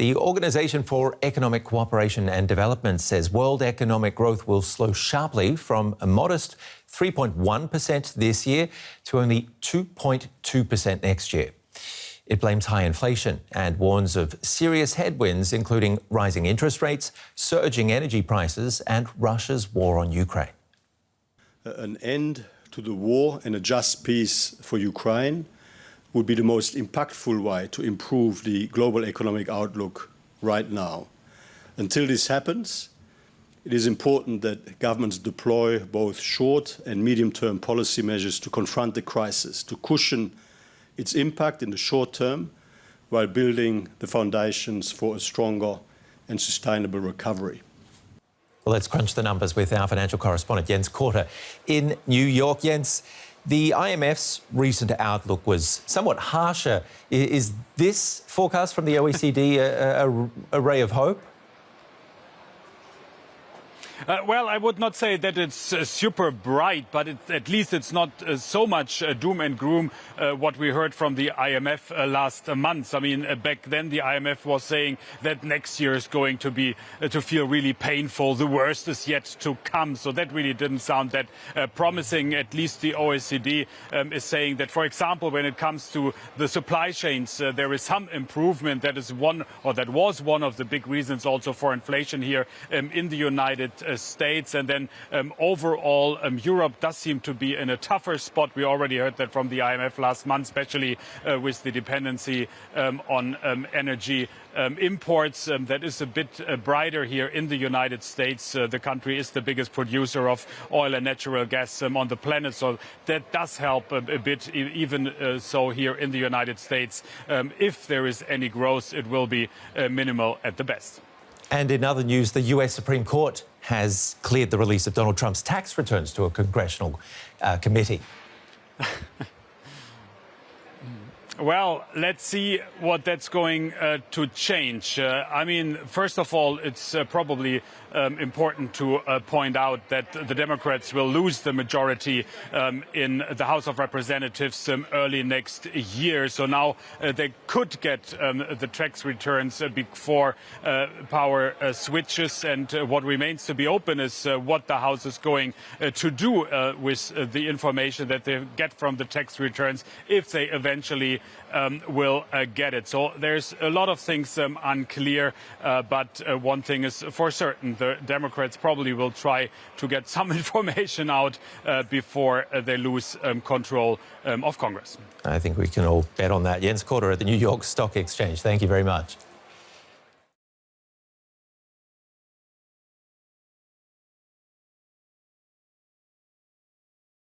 The Organisaton for Economic Cooperation and Development says world economic growth will slow sharply from a modest 3.1% this year to only 2.2% next year. It blames high inflation and warns of serious headwinds, including rising interest rates, surging energy prices and Russia's war on Ukraine. An end to the war and a just peace for Ukraine would be the most impactful way to improve the global economic outlook right now. Until this happens, it is important that governments deploy both short and medium-term policy measures to confront the crisis, to cushion its impact in the short term while building the foundations for a stronger and sustainable recovery. Well, let's crunch the numbers with our financial correspondent, Jens Korte, in New York. Jens, the IMF's recent outlook was somewhat harsher. Is this forecast from the OECD a ray of hope? Well, I would not say that it's super bright, but at least it's not so much doom and gloom what we heard from the IMF last month. I mean, back then the IMF was saying that next year is going to be to feel really painful. The worst is yet to come. So that really didn't sound that promising. At least the OECD is saying that, for example, when it comes to the supply chains, there is some improvement. That is one, or that was one of the big reasons also for inflation here in the United States. And then overall, Europe does seem to be in a tougher spot. We already heard that from the IMF last month, especially with the dependency on energy imports. That is a bit brighter here in the United States. The country is the biggest producer of oil and natural gas on the planet, so that does help a bit, even so here in the United States. If there is any growth, it will be minimal at the best. And in other news, the US Supreme Court has cleared the release of Donald Trump's tax returns to a congressional committee. Well, let's see what that's going to change. I mean, first of all, it's probably important to point out that the Democrats will lose the majority in the House of Representatives early next year. So now they could get the tax returns before power switches. And what remains to be open is what the House is going to do with the information that they get from the tax returns, if they eventually will get it. So there's a lot of things unclear, but one thing is for certain: the Democrats probably will try to get some information out before they lose control of Congress. I think we can all bet on that. Jens Korte at the New York Stock Exchange. Thank you very much.